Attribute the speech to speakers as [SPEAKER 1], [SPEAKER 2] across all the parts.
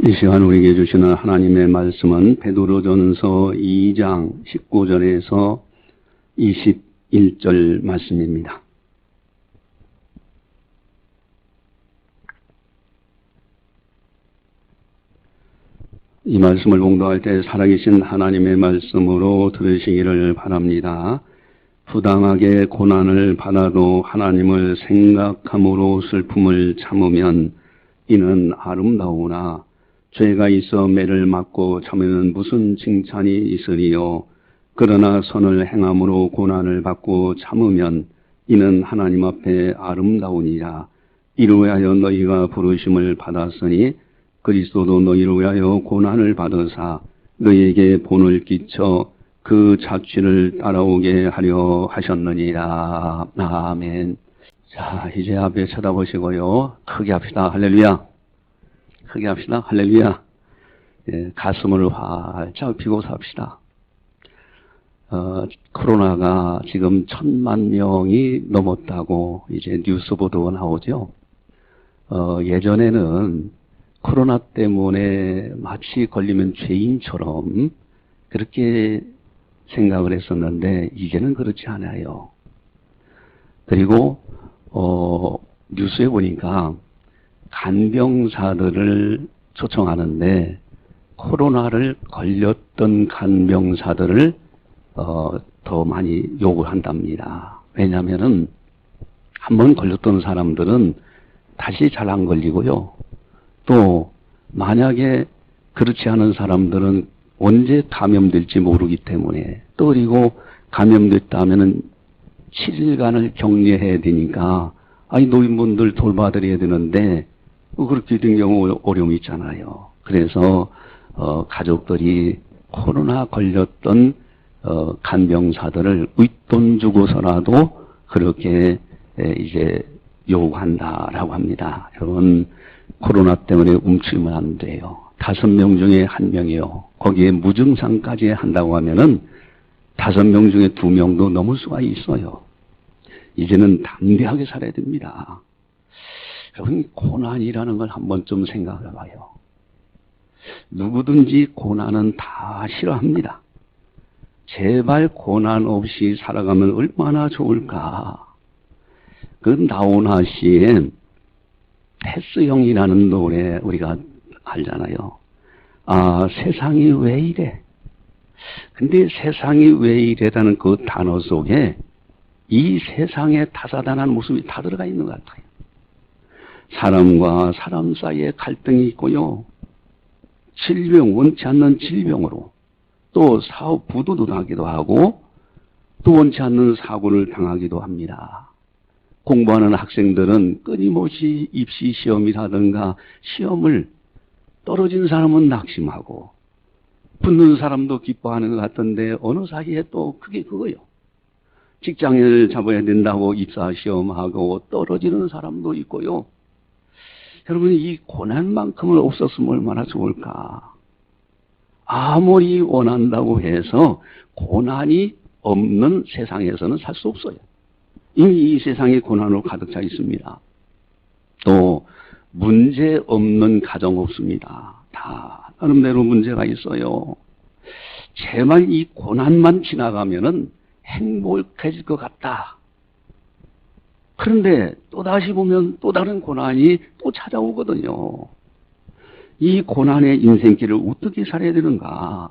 [SPEAKER 1] 이 시간 우리에게 주시는 하나님의 말씀은 베드로전서 2장 19절에서 21절 말씀입니다. 이 말씀을 봉독할 때 살아계신 하나님의 말씀으로 들으시기를 바랍니다. 부당하게 고난을 받아도 하나님을 생각함으로 슬픔을 참으면 이는 아름다우나 죄가 있어 매를 맞고 참으면 무슨 칭찬이 있으리요. 그러나 선을 행함으로 고난을 받고 참으면 이는 하나님 앞에 아름다우니라. 이를 위하여 너희가 부르심을 받았으니 그리스도도 너희를 위하여 고난을 받으사 너희에게 본을 끼쳐 그 자취를 따라오게 하려 하셨느니라. 아멘. 자, 이제 앞에 쳐다보시고요. 크게 합시다. 할렐루야. 크게 합시다. 할렐루야. 예, 가슴을 활짝 펴고 삽시다. 코로나가 지금 1,000만 명이 넘었다고 이제 뉴스 보도가 나오죠. 예전에는 코로나 때문에 마치 걸리면 죄인처럼 그렇게 생각을 했었는데 이제는 그렇지 않아요. 그리고 뉴스에 보니까 간병사들을 초청하는데 코로나를 걸렸던 간병사들을 더 많이 요구를 한답니다. 왜냐하면은 한번 걸렸던 사람들은 다시 잘 안 걸리고요. 또 만약에 그렇지 않은 사람들은 언제 감염될지 모르기 때문에 또 그리고 감염됐다 하면은 7일간을 격리해야 되니까 아니 노인분들 돌봐드려야 되는데 그렇게 된 경우 어려움이 있잖아요. 그래서 가족들이 코로나 걸렸던 간병사들을 윗돈 주고서라도 그렇게 이제 요구한다라고 합니다. 여러분 코로나 때문에 움츠리면 안 돼요. 5명 중에 1명이요. 거기에 무증상까지 한다고 하면은 5명 중에 2명도 넘을 수가 있어요. 이제는 담대하게 살아야 됩니다. 여러분 고난이라는 걸 한 번쯤 생각해 봐요. 누구든지 고난은 다 싫어합니다. 제발 고난 없이 살아가면 얼마나 좋을까. 그 나훈아 씨의 패스형이라는 노래 우리가 알잖아요. 아, 세상이 왜 이래? 근데 세상이 왜 이래라는 그 단어 속에 이 세상의 다사다난 모습이 다 들어가 있는 것 같아요. 사람과 사람 사이에 갈등이 있고요. 질병, 원치 않는 질병으로 또 사업 부도덕하기도 하고 또 원치 않는 사고를 당하기도 합니다. 공부하는 학생들은 끊임없이 입시 시험이라든가 시험을 떨어진 사람은 낙심하고 붙는 사람도 기뻐하는 것 같던데 어느 사이에 또 그게 그거요. 직장을 잡아야 된다고 입사 시험하고 떨어지는 사람도 있고요. 여러분 이 고난만큼은 없었으면 얼마나 좋을까. 아무리 원한다고 해서 고난이 없는 세상에서는 살 수 없어요. 이미 이 세상이 고난으로 가득 차 있습니다. 또 문제 없는 가정 없습니다. 다 나름대로 문제가 있어요. 제발 이 고난만 지나가면은 행복해질 것 같다. 그런데 또다시 보면 또 다른 고난이 또 찾아오거든요. 이 고난의 인생길을 어떻게 살아야 되는가.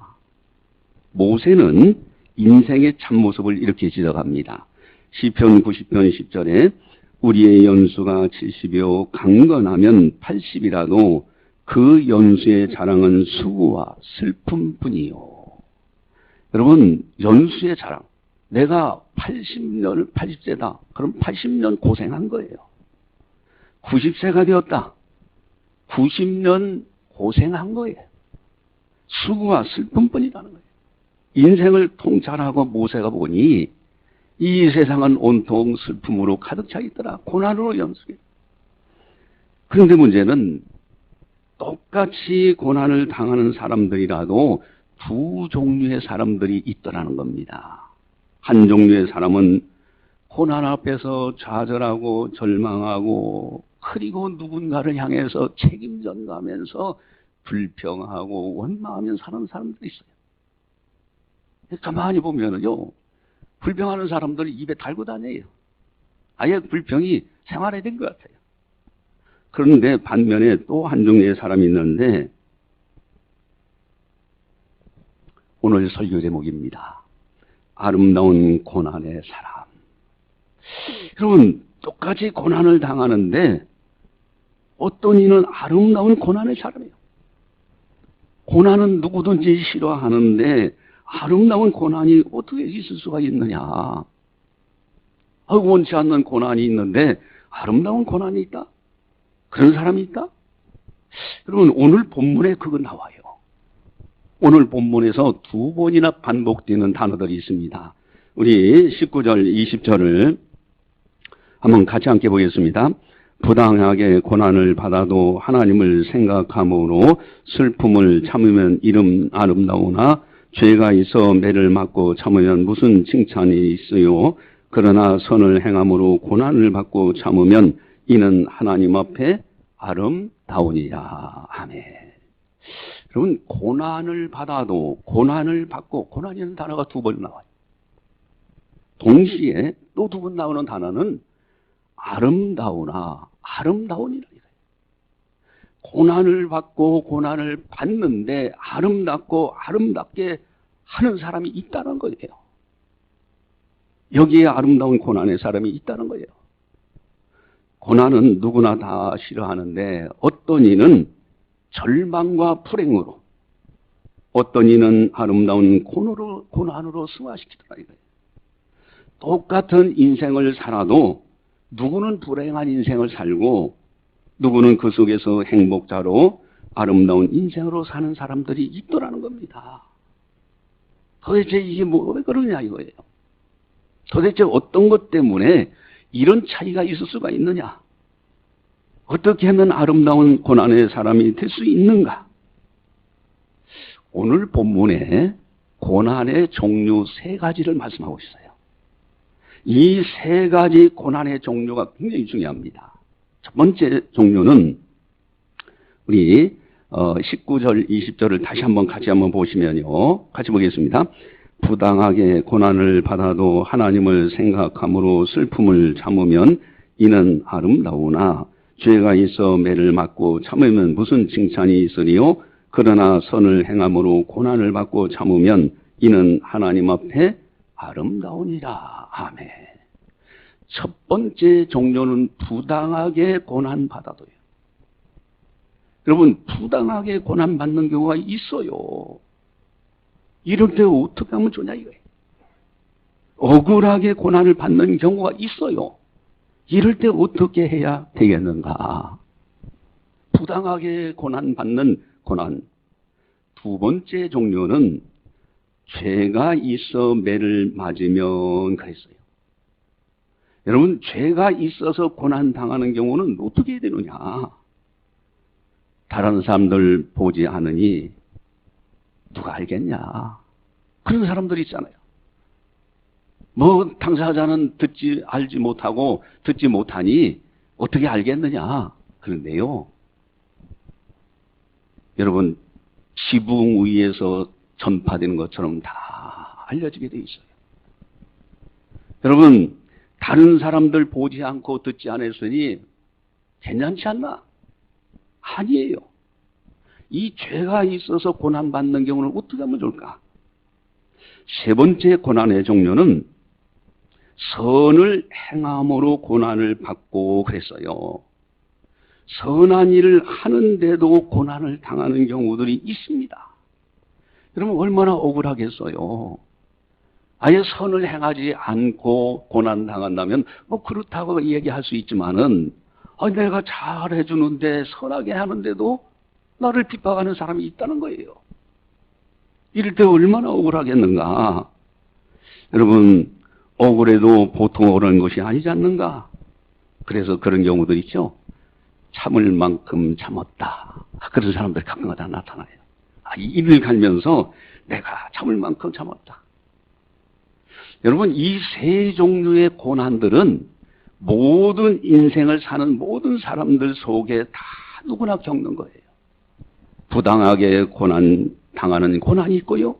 [SPEAKER 1] 모세는 인생의 참모습을 이렇게 지적합니다. 시편 90편 10절에 우리의 연수가 70이요 강건하면 80이라도 그 연수의 자랑은 수고와 슬픔뿐이요. 여러분 연수의 자랑. 내가 80세다. 그럼 80년 고생한 거예요. 90세가 되었다. 90년 고생한 거예요. 수고와 슬픔뿐이라는 거예요. 인생을 통찰하고 모세가 보니 이 세상은 온통 슬픔으로 가득 차 있더라. 고난으로 연수해. 그런데 문제는 똑같이 고난을 당하는 사람들이라도 두 종류의 사람들이 있더라는 겁니다. 한 종류의 사람은 고난 앞에서 좌절하고 절망하고 그리고 누군가를 향해서 책임전가하면서 불평하고 원망하며 사는 사람들이 있어요. 가만히 보면은요, 불평하는 사람들이 입에 달고 다녀요. 아예 불평이 생활화된 것 같아요. 그런데 반면에 또 한 종류의 사람이 있는데, 오늘 설교 제목입니다. 아름다운 고난의 사람. 여러분, 똑같이 고난을 당하는데 어떤 이는 아름다운 고난의 사람이에요. 고난은 누구든지 싫어하는데 아름다운 고난이 어떻게 있을 수가 있느냐. 원치 않는 고난이 있는데 아름다운 고난이 있다? 그런 사람이 있다? 여러분, 오늘 본문에 그거 나와요. 오늘 본문에서 두 번이나 반복되는 단어들이 있습니다. 우리 19절, 20절을 한번 같이 함께 보겠습니다. 부당하게 고난을 받아도 하나님을 생각함으로 슬픔을 참으면 이름 아름다우나 죄가 있어 매를 맞고 참으면 무슨 칭찬이 있어요. 그러나 선을 행함으로 고난을 받고 참으면 이는 하나님 앞에 아름다우니라. 아멘. 여러분, 고난을 받아도 고난을 받고, 고난이라는 단어가 두 번 나와요. 동시에 또 두 번 나오는 단어는 아름다우나 아름다운이라. 고난을 받고 고난을 받는데 아름답고 아름답게 하는 사람이 있다는 거예요. 여기에 아름다운 고난의 사람이 있다는 거예요. 고난은 누구나 다 싫어하는데 어떤 이는 절망과 불행으로, 어떤 이는 아름다운 고난으로 승화시키더라 이거예요. 똑같은 인생을 살아도 누구는 불행한 인생을 살고 누구는 그 속에서 행복자로 아름다운 인생으로 사는 사람들이 있더라는 겁니다. 도대체 이게 왜 그러냐 이거예요. 도대체 어떤 것 때문에 이런 차이가 있을 수가 있느냐? 어떻게 하면 아름다운 고난의 사람이 될 수 있는가? 오늘 본문에 고난의 종류 세 가지를 말씀하고 있어요. 이 세 가지 고난의 종류가 굉장히 중요합니다. 첫 번째 종류는 우리 19절, 20절을 다시 한번 같이 한번 보시면요. 같이 보겠습니다. 부당하게 고난을 받아도 하나님을 생각함으로 슬픔을 참으면 이는 아름다우나 죄가 있어 매를 맞고 참으면 무슨 칭찬이 있으리요? 그러나 선을 행함으로 고난을 받고 참으면 이는 하나님 앞에 아름다우니라. 아멘. 첫 번째 종류는 부당하게 고난받아도요. 여러분, 부당하게 고난받는 경우가 있어요. 이럴 때 어떻게 하면 좋냐 이거예요. 억울하게 고난을 받는 경우가 있어요. 이럴 때 어떻게 해야 되겠는가? 부당하게 고난받는 고난. 두 번째 종류는 죄가 있어 매를 맞으면 그랬어요. 여러분, 죄가 있어서 고난당하는 경우는 어떻게 해야 되느냐? 다른 사람들 보지 않으니 누가 알겠냐? 그런 사람들이 있잖아요. 당사자는 알지 못하고 듣지 못하니 어떻게 알겠느냐? 그런데요. 여러분, 지붕 위에서 전파되는 것처럼 다 알려지게 돼 있어요. 여러분, 다른 사람들 보지 않고 듣지 않았으니 괜찮지 않나? 아니에요. 이 죄가 있어서 고난받는 경우는 어떻게 하면 좋을까? 세 번째 고난의 종류는 선을 행함으로 고난을 받고 그랬어요. 선한 일을 하는데도 고난을 당하는 경우들이 있습니다. 여러분, 얼마나 억울하겠어요. 아예 선을 행하지 않고 고난당한다면 그렇다고 얘기할 수 있지만은 내가 잘해주는데 선하게 하는데도 나를 핍박하는 사람이 있다는 거예요. 이럴 때 얼마나 억울하겠는가. 여러분, 억울해도 보통 억울한 것이 아니지 않는가. 그래서 그런 경우들 있죠. 참을 만큼 참았다. 그런 사람들이 가끔가다 나타나요. 이를 갈면서 내가 참을 만큼 참았다. 여러분, 이 세 종류의 고난들은 모든 인생을 사는 모든 사람들 속에 다 누구나 겪는 거예요. 부당하게 당하는 고난이 있고요.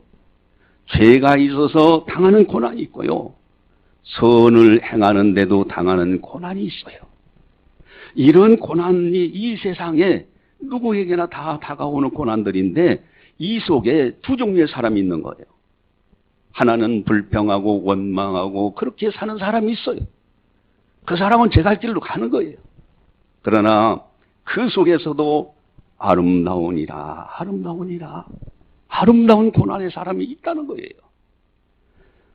[SPEAKER 1] 죄가 있어서 당하는 고난이 있고요. 선을 행하는데도 당하는 고난이 있어요. 이런 고난이 이 세상에 누구에게나 다 다가오는 고난들인데 이 속에 두 종류의 사람이 있는 거예요. 하나는 불평하고 원망하고 그렇게 사는 사람이 있어요. 그 사람은 제 갈 길로 가는 거예요. 그러나 그 속에서도 아름다우니라, 아름다우니라, 아름다운 고난의 사람이 있다는 거예요.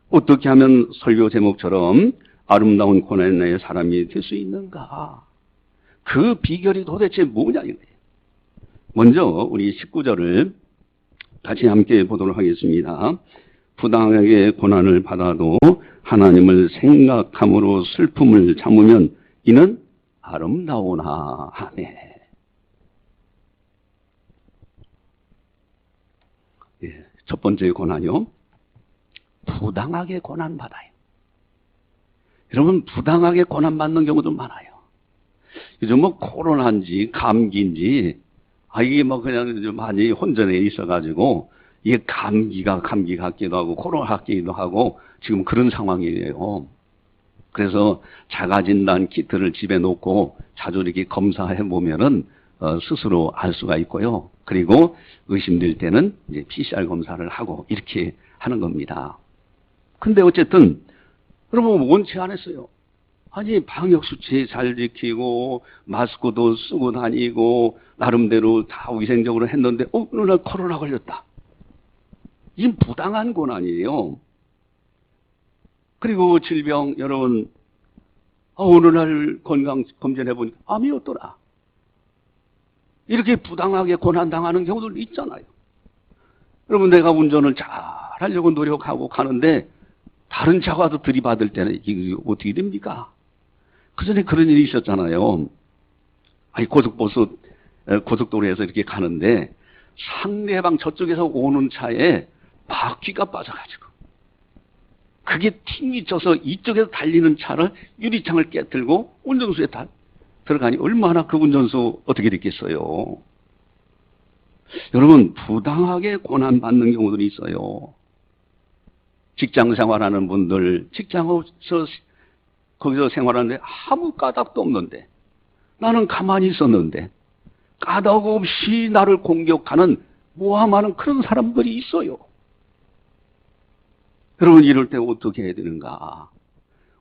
[SPEAKER 1] 어떻게 하면 설교 제목처럼 아름다운 고난의 사람이 될 수 있는가? 그 비결이 도대체 뭐냐 이거예요. 먼저 우리 19절을 같이 함께 보도록 하겠습니다. 부당하게 고난을 받아도 하나님을 생각함으로 슬픔을 참으면 이는 아름다우나 하네. 예, 첫 번째 고난이요. 부당하게 고난받아요. 여러분, 부당하게 고난받는 경우도 많아요. 요즘 뭐 코로나인지 감기인지, 이게 뭐 그냥 좀 많이 혼전에 있어가지고, 이게 감기 같기도 하고, 코로나 같기도 하고, 지금 그런 상황이에요. 그래서 자가진단 키트를 집에 놓고 자주 이렇게 검사해 보면은, 스스로 알 수가 있고요. 그리고 의심될 때는 이제 PCR 검사를 하고 이렇게 하는 겁니다. 근데 어쨌든, 여러분, 원치 않았어요. 아니, 방역수칙 잘 지키고, 마스크도 쓰고 다니고, 나름대로 다 위생적으로 했는데, 어느 날 코로나 걸렸다. 이 부당한 고난이에요. 그리고 질병, 여러분, 어느 날 건강검진해보니까 암이었더라. 이렇게 부당하게 고난당하는 경우도 있잖아요. 여러분, 내가 운전을 잘 하려고 노력하고 가는데, 다른 차와도 들이받을 때는 이게 어떻게 됩니까? 그 전에 그런 일이 있었잖아요. 고속도로에서 이렇게 가는데 상대방 저쪽에서 오는 차에 바퀴가 빠져가지고 그게 팅이 쪄서 이쪽에서 달리는 차를 유리창을 깨뜨리고 운전수에 들어가니 얼마나 그 운전수 어떻게 됐겠어요? 여러분, 부당하게 고난받는 경우들이 있어요. 직장 생활하는 분들, 거기서 생활하는데 아무 까닭도 없는데, 나는 가만히 있었는데, 까닭 없이 나를 공격하는 모함하는 그런 사람들이 있어요. 여러분, 이럴 때 어떻게 해야 되는가?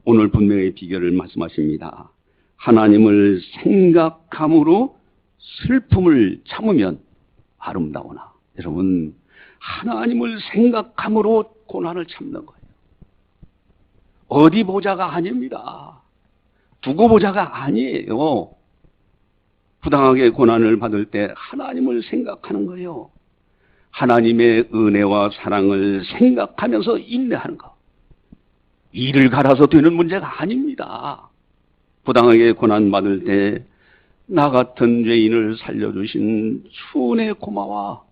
[SPEAKER 1] 오늘 분명히 비결을 말씀하십니다. 하나님을 생각함으로 슬픔을 참으면 아름다우나. 여러분, 하나님을 생각함으로 고난을 참는 거예요. 어디 보자가 아닙니다. 두고 보자가 아니에요. 부당하게 고난을 받을 때 하나님을 생각하는 거예요. 하나님의 은혜와 사랑을 생각하면서 인내하는 거. 이를 갈아서 되는 문제가 아닙니다. 부당하게 고난받을 때 나 같은 죄인을 살려주신 주 은혜 고마워.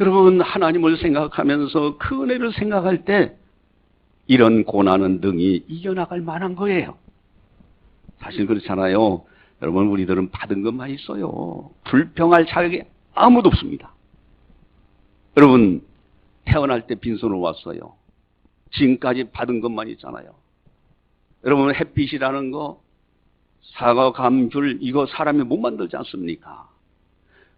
[SPEAKER 1] 여러분, 하나님을 생각하면서 그 은혜를 생각할 때 이런 고난은 능히 이겨나갈 만한 거예요. 사실 그렇잖아요. 여러분, 우리들은 받은 것만 있어요. 불평할 자격이 아무도 없습니다. 여러분, 태어날 때 빈손으로 왔어요. 지금까지 받은 것만 있잖아요. 여러분, 햇빛이라는 거, 사과, 감, 귤, 이거 사람이 못 만들지 않습니까?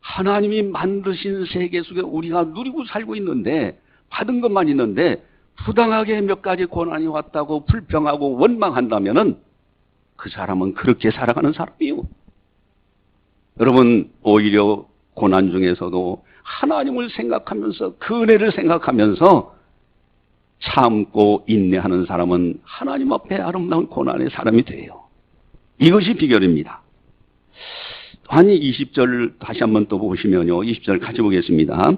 [SPEAKER 1] 하나님이 만드신 세계 속에 우리가 누리고 살고 있는데, 받은 것만 있는데, 부당하게 몇 가지 고난이 왔다고 불평하고 원망한다면은 그 사람은 그렇게 살아가는 사람이요. 여러분, 오히려 고난 중에서도 하나님을 생각하면서 그 은혜를 생각하면서 참고 인내하는 사람은 하나님 앞에 아름다운 고난의 사람이 돼요. 이것이 비결입니다. 아니 20절 다시 한번 또 보시면요. 20절 같이 보겠습니다.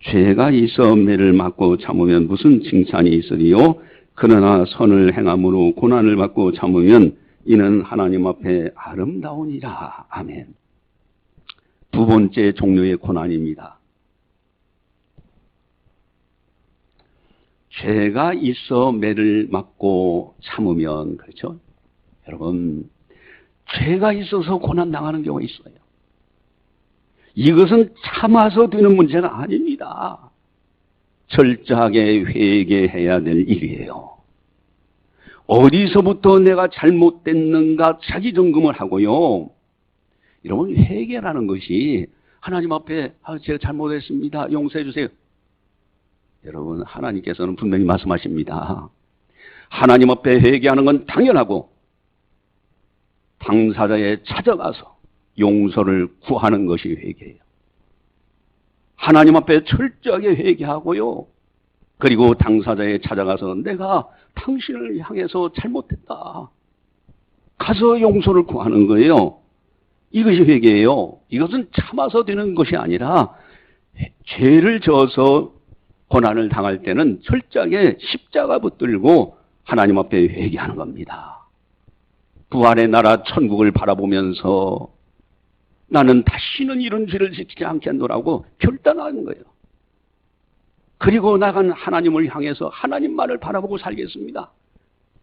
[SPEAKER 1] 죄가 있어 매를 맞고 참으면 무슨 칭찬이 있으리요? 그러나 선을 행함으로 고난을 받고 참으면 이는 하나님 앞에 아름다우니라. 아멘. 두 번째 종류의 고난입니다. 죄가 있어 매를 맞고 참으면, 그렇죠? 여러분, 죄가 있어서 고난 당하는 경우가 있어요. 이것은 참아서 되는 문제가 아닙니다. 철저하게 회개해야 될 일이에요. 어디서부터 내가 잘못됐는가 자기 점검을 하고요. 여러분, 회개라는 것이 하나님 앞에 제가 잘못했습니다, 용서해 주세요. 여러분, 하나님께서는 분명히 말씀하십니다. 하나님 앞에 회개하는 건 당연하고 당사자에 찾아가서 용서를 구하는 것이 회개예요. 하나님 앞에 철저하게 회개하고요. 그리고 당사자에 찾아가서 내가 당신을 향해서 잘못했다. 가서 용서를 구하는 거예요. 이것이 회개예요. 이것은 참아서 되는 것이 아니라 죄를 져서 고난을 당할 때는 철저하게 십자가 붙들고 하나님 앞에 회개하는 겁니다. 부활의 나라 천국을 바라보면서 나는 다시는 이런 죄를 짓지 않겠노라고 결단하는 거예요. 그리고 나간 하나님을 향해서 하나님만을 바라보고 살겠습니다.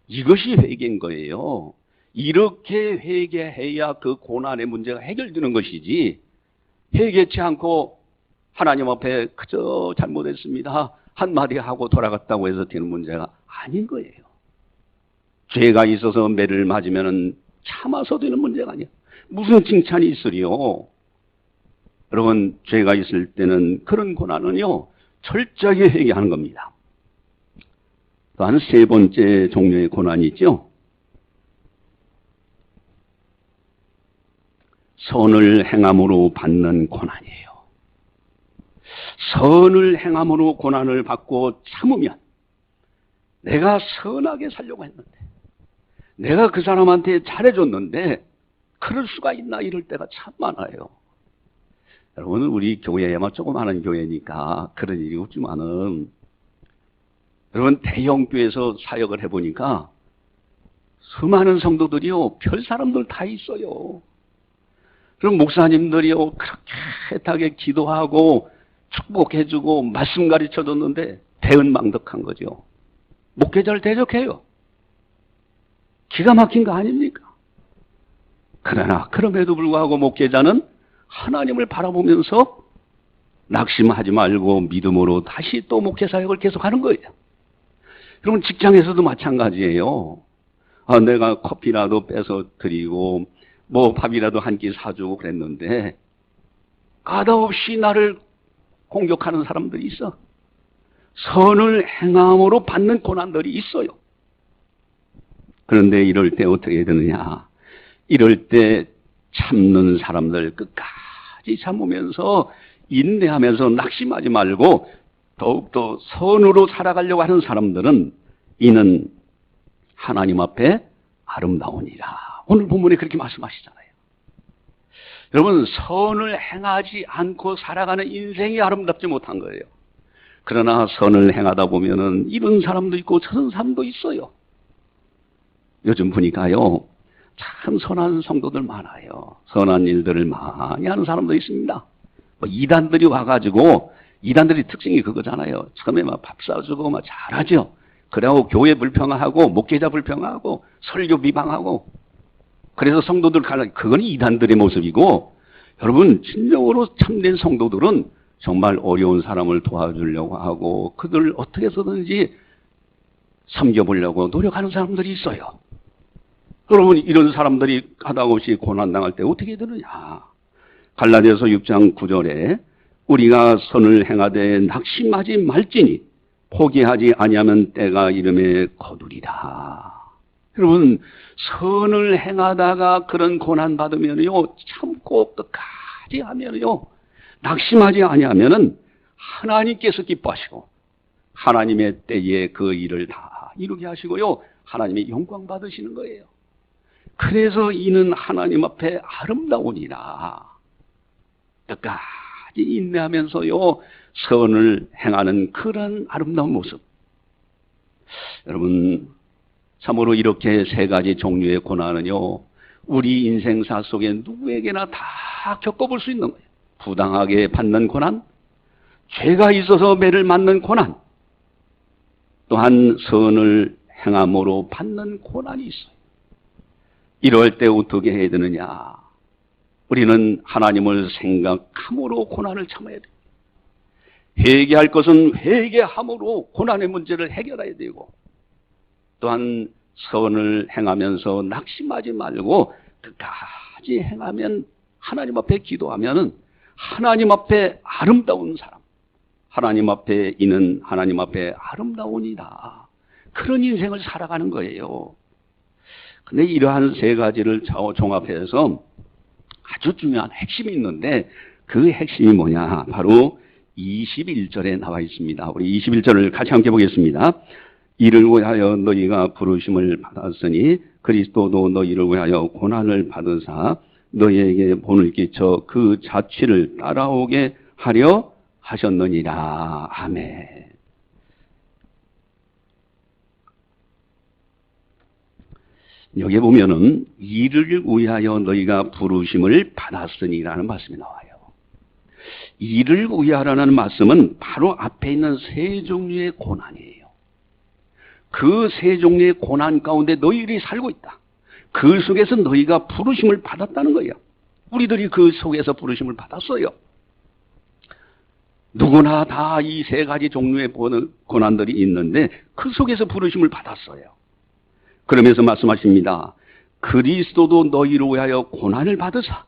[SPEAKER 1] 이것이 회개인 거예요. 이렇게 회개해야 그 고난의 문제가 해결되는 것이지, 회개치 않고 하나님 앞에 그저 잘못했습니다 한마디 하고 돌아갔다고 해서 되는 문제가 아닌 거예요. 죄가 있어서 매를 맞으면 참아서 되는 문제가 아니에요. 무슨 칭찬이 있으리요? 여러분, 죄가 있을 때는 그런 고난은요, 철저하게 회개하는 겁니다. 또한 세 번째 종류의 고난이 있죠. 선을 행함으로 받는 고난이에요. 선을 행함으로 고난을 받고 참으면 내가 선하게 살려고 했는데, 내가 그 사람한테 잘해줬는데 그럴 수가 있나, 이럴 때가 참 많아요. 여러분, 우리 교회에만 조그마한 교회니까 그런 일이 없지만은, 여러분, 대형교회에서 사역을 해보니까 수많은 성도들이요, 별 사람들 다 있어요. 그럼 목사님들이요, 그렇게 애타게 기도하고 축복해주고 말씀 가르쳐줬는데 대은망덕한 거죠. 목회자를 대적해요. 기가 막힌 거 아닙니까? 그러나 그럼에도 불구하고 목회자는 하나님을 바라보면서 낙심하지 말고 믿음으로 다시 또 목회 사역을 계속하는 거예요. 여러분, 직장에서도 마찬가지예요. 내가 커피라도 빼서 드리고 뭐 밥이라도 한 끼 사주고 그랬는데 까다없이 나를 공격하는 사람들이 있어. 선을 행함으로 받는 고난들이 있어요. 그런데 이럴 때 어떻게 되느냐? 이럴 때 참는 사람들, 끝까지 참으면서 인내하면서 낙심하지 말고 더욱더 선으로 살아가려고 하는 사람들은 이는 하나님 앞에 아름다우니라. 오늘 본문에 그렇게 말씀하시잖아요. 여러분, 선을 행하지 않고 살아가는 인생이 아름답지 못한 거예요. 그러나 선을 행하다 보면은 이런 사람도 있고 저런 사람도 있어요. 요즘 보니까요, 참 선한 성도들 많아요. 선한 일들을 많이 하는 사람도 있습니다. 이단들이 와가지고, 이단들이 특징이 그거잖아요. 처음에 막 밥 사주고 막 잘하죠. 그래고 교회 불평하고 목회자 불평하고 설교 비방하고, 그래서 성도들 갈라, 그건 이단들의 모습이고, 여러분, 진정으로 참된 성도들은 정말 어려운 사람을 도와주려고 하고 그들을 어떻게 해서든지 섬겨보려고 노력하는 사람들이 있어요. 여러분, 이런 사람들이 까닭없이 고난당할 때 어떻게 되느냐? 갈라디아서 6장 9절에 우리가 선을 행하되 낙심하지 말지니 포기하지 아니하면 때가 이름에 거두리라. 여러분, 선을 행하다가 그런 고난 받으면요, 참고 끝까지 하면요, 낙심하지 아니하면은 하나님께서 기뻐하시고 하나님의 때에 그 일을 다 이루게 하시고요, 하나님의 영광 받으시는 거예요. 그래서 이는 하나님 앞에 아름다우니라. 끝까지 인내하면서요, 선을 행하는 그런 아름다운 모습. 여러분, 참으로 이렇게 세 가지 종류의 고난은요, 우리 인생사 속에 누구에게나 다 겪어볼 수 있는 거예요. 부당하게 받는 고난, 죄가 있어서 매를 맞는 고난, 또한 선을 행함으로 받는 고난이 있어요. 이럴 때 어떻게 해야 되느냐? 우리는 하나님을 생각함으로 고난을 참아야 돼. 회개할 것은 회개함으로 고난의 문제를 해결해야 되고, 또한 선을 행하면서 낙심하지 말고 끝까지 행하면, 하나님 앞에 기도하면은 하나님 앞에 아름다운 사람, 하나님 앞에 있는 하나님 앞에 아름다우니라, 그런 인생을 살아가는 거예요. 근데 이러한 세 가지를 종합해서 아주 중요한 핵심이 있는데, 그 핵심이 뭐냐? 바로 21절에 나와 있습니다. 우리 21절을 같이 함께 보겠습니다. 이를 위하여 너희가 부르심을 받았으니 그리스도도 너희를 위하여 고난을 받으사 너희에게 본을 끼쳐 그 자취를 따라오게 하려 하셨느니라. 아멘. 여기 보면은 이를 위하여 너희가 부르심을 받았으니라는 말씀이 나와요. 이를 위하라는 말씀은 바로 앞에 있는 세 종류의 고난이에요. 그 세 종류의 고난 가운데 너희들이 살고 있다. 그 속에서 너희가 부르심을 받았다는 거예요. 우리들이 그 속에서 부르심을 받았어요. 누구나 다 이 세 가지 종류의 고난들이 있는데 그 속에서 부르심을 받았어요. 그러면서 말씀하십니다. 그리스도도 너희를 위하여 고난을 받으사.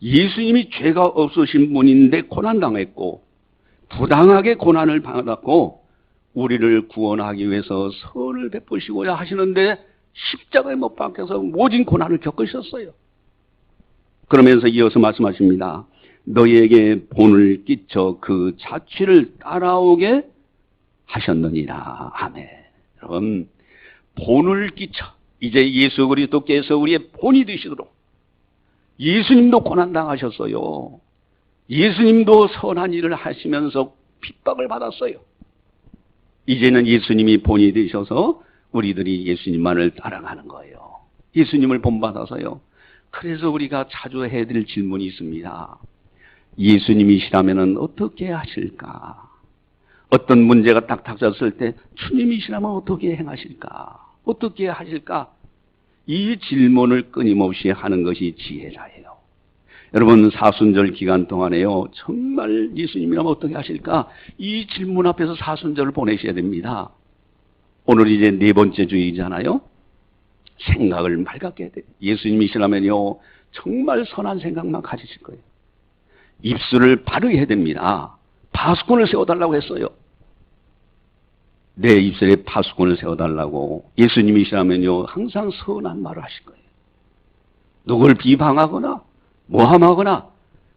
[SPEAKER 1] 예수님이 죄가 없으신 분인데 고난당했고 부당하게 고난을 받았고 우리를 구원하기 위해서 선을 베푸시고자 하시는데 십자가에 못 박혀서 모진 고난을 겪으셨어요. 그러면서 이어서 말씀하십니다. 너희에게 본을 끼쳐 그 자취를 따라오게 하셨느니라. 아멘. 여러분, 본을 끼쳐 이제 예수 그리스도께서 우리의 본이 되시도록, 예수님도 고난당하셨어요. 예수님도 선한 일을 하시면서 핍박을 받았어요. 이제는 예수님이 본이 되셔서 우리들이 예수님만을 따라가는 거예요. 예수님을 본받아서요. 그래서 우리가 자주 해야 될 질문이 있습니다. 예수님이시라면 어떻게 하실까? 어떤 문제가 딱 닥쳤을 때 주님이시라면 어떻게 행하실까? 어떻게 하실까? 이 질문을 끊임없이 하는 것이 지혜자예요. 여러분, 사순절 기간 동안에요, 정말 예수님이라면 어떻게 하실까? 이 질문 앞에서 사순절을 보내셔야 됩니다. 오늘 이제 네 번째 주일이잖아요. 생각을 맑게 해야 돼요. 예수님이시라면요, 정말 선한 생각만 가지실 거예요. 입술을 바르게 해야 됩니다. 파수꾼을 세워달라고 했어요. 내 입술에 파수꾼을 세워달라고. 예수님이시라면요, 항상 선한 말을 하실 거예요. 누굴 비방하거나 모함하거나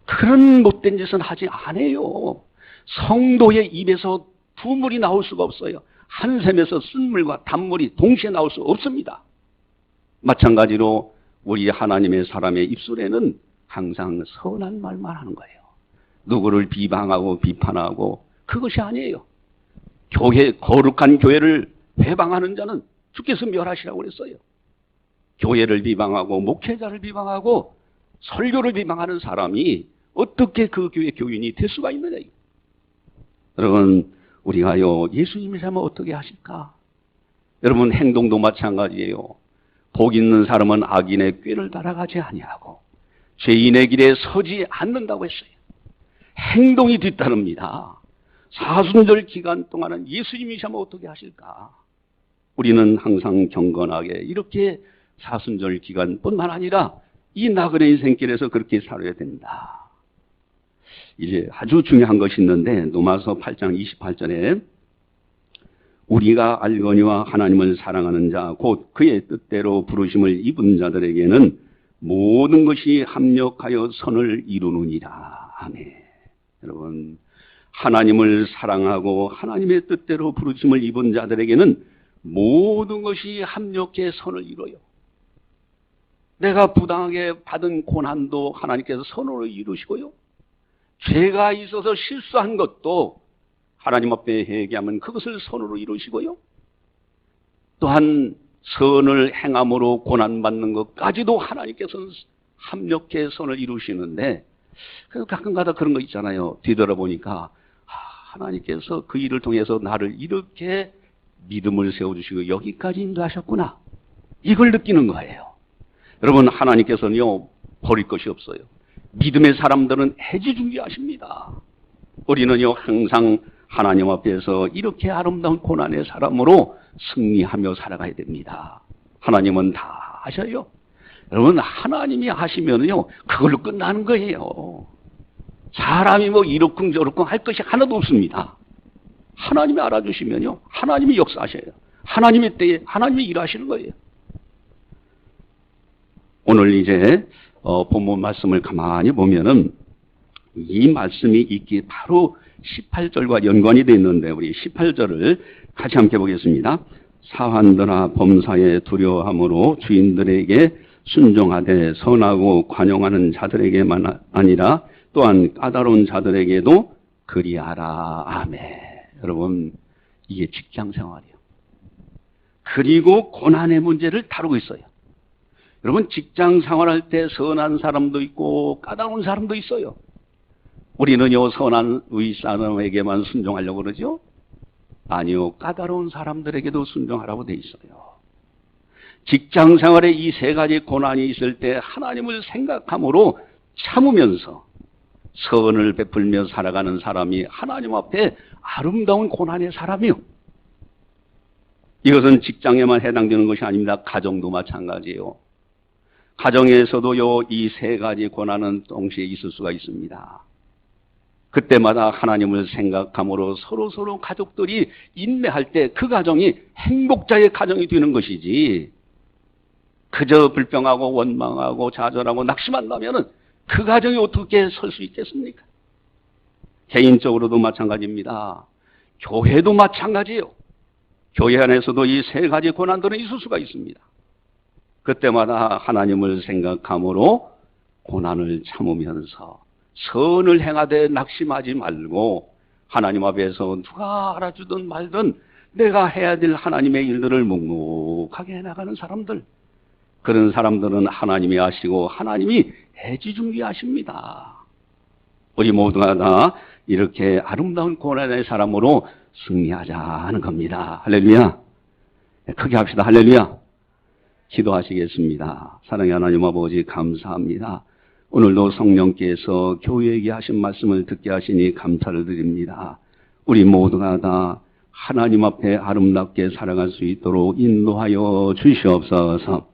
[SPEAKER 1] 그런 못된 짓은 하지 않아요. 성도의 입에서 두 물이 나올 수가 없어요. 한 샘에서 쓴물과 단물이 동시에 나올 수 없습니다. 마찬가지로 우리 하나님의 사람의 입술에는 항상 선한 말만 하는 거예요. 누구를 비방하고 비판하고 그것이 아니에요. 거룩한 교회를 회방하는 자는 주께서 멸하시라고 그랬어요. 교회를 비방하고 목회자를 비방하고 설교를 비방하는 사람이 어떻게 그 교회 교인이 될 수가 있느냐. 여러분, 우리가요, 예수님이라면 어떻게 하실까? 여러분, 행동도 마찬가지예요. 복 있는 사람은 악인의 꾀를 따라가지 아니하고 죄인의 길에 서지 않는다고 했어요. 행동이 뒤따릅니다. 사순절 기간 동안은 예수님이시라면 어떻게 하실까? 우리는 항상 경건하게 이렇게 사순절 기간뿐만 아니라 이 나그네 인생길에서 그렇게 살아야 된다. 이제 아주 중요한 것이 있는데, 로마서 8장 28절에 우리가 알거니와 하나님을 사랑하는 자 곧 그의 뜻대로 부르심을 입은 자들에게는 모든 것이 합력하여 선을 이루느니라. 아멘. 여러분, 하나님을 사랑하고 하나님의 뜻대로 부르심을 입은 자들에게는 모든 것이 합력해 선을 이뤄요. 내가 부당하게 받은 고난도 하나님께서 선으로 이루시고요. 죄가 있어서 실수한 것도 하나님 앞에 회개하면 그것을 선으로 이루시고요. 또한 선을 행함으로 고난받는 것까지도 하나님께서는 합력해 선을 이루시는데, 그래서 가끔가다 그런 거 있잖아요. 뒤돌아보니까 하나님께서 그 일을 통해서 나를 이렇게 믿음을 세워주시고 여기까지 인도하셨구나. 이걸 느끼는 거예요. 여러분, 하나님께서는요, 버릴 것이 없어요. 믿음의 사람들은 해지중지하십니다. 우리는요 항상 하나님 앞에서 이렇게 아름다운 고난의 사람으로 승리하며 살아가야 됩니다. 하나님은 다 하셔요. 여러분 하나님이 하시면요 그걸로 끝나는 거예요. 사람이 뭐 이렇쿵 저렇쿵 할 것이 하나도 없습니다. 하나님이 알아주시면요 하나님이 역사하셔요. 하나님의 때에 하나님이 일하시는 거예요. 오늘 이제 본문 말씀을 가만히 보면은 이 말씀이 있기 바로 18절과 연관이 되어 있는데 우리 18절을 같이 함께 보겠습니다. 사환들아 범사에 두려워함으로 주인들에게 순종하되 선하고 관용하는 자들에게만 아니라 또한 까다로운 자들에게도 그리하라. 아멘. 여러분 이게 직장 생활이에요. 그리고 고난의 문제를 다루고 있어요. 여러분 직장 생활할 때 선한 사람도 있고 까다로운 사람도 있어요. 우리는요 선한 윗사람에게만 순종하려고 그러죠? 아니요 까다로운 사람들에게도 순종하라고 돼 있어요. 직장 생활에 이 세 가지 고난이 있을 때 하나님을 생각함으로 참으면서 선을 베풀며 살아가는 사람이 하나님 앞에 아름다운 고난의 사람이요. 이것은 직장에만 해당되는 것이 아닙니다. 가정도 마찬가지예요. 가정에서도요 이 세 가지 고난은 동시에 있을 수가 있습니다. 그때마다 하나님을 생각함으로 서로 가족들이 인내할 때 그 가정이 행복자의 가정이 되는 것이지 그저 불평하고 원망하고 좌절하고 낙심한다면은 그 가정이 어떻게 설 수 있겠습니까? 개인적으로도 마찬가지입니다. 교회도 마찬가지예요. 교회 안에서도 이 세 가지 고난들은 있을 수가 있습니다. 그때마다 하나님을 생각함으로 고난을 참으면서 선을 행하되 낙심하지 말고 하나님 앞에서 누가 알아주든 말든 내가 해야 될 하나님의 일들을 묵묵하게 해나가는 사람들, 그런 사람들은 하나님이 아시고 하나님이 애지중지하십니다. 우리 모두가 다 이렇게 아름다운 고난의 사람으로 승리하자는 겁니다. 할렐루야. 크게 합시다. 할렐루야. 기도하시겠습니다. 사랑의 하나님 아버지 감사합니다. 오늘도 성령께서 교회에게 하신 말씀을 듣게 하시니 감사를 드립니다. 우리 모두가 다 하나님 앞에 아름답게 살아갈 수 있도록 인도하여 주시옵소서.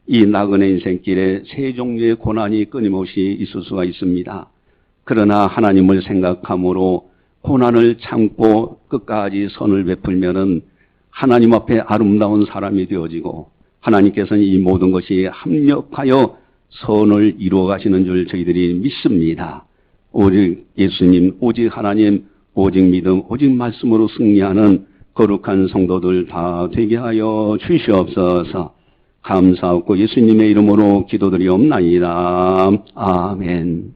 [SPEAKER 1] 이 나그네 인생길에 세 종류의 고난이 끊임없이 있을 수가 있습니다. 그러나 하나님을 생각함으로 고난을 참고 끝까지 선을 베풀면은 하나님 앞에 아름다운 사람이 되어지고 하나님께서는 이 모든 것이 합력하여 선을 이루어 가시는 줄 저희들이 믿습니다. 오직 예수님, 오직 하나님, 오직 믿음, 오직 말씀으로 승리하는 거룩한 성도들 다 되게 하여 주시옵소서. 감사하고 예수님의 이름으로 기도드리옵나이다. 아멘.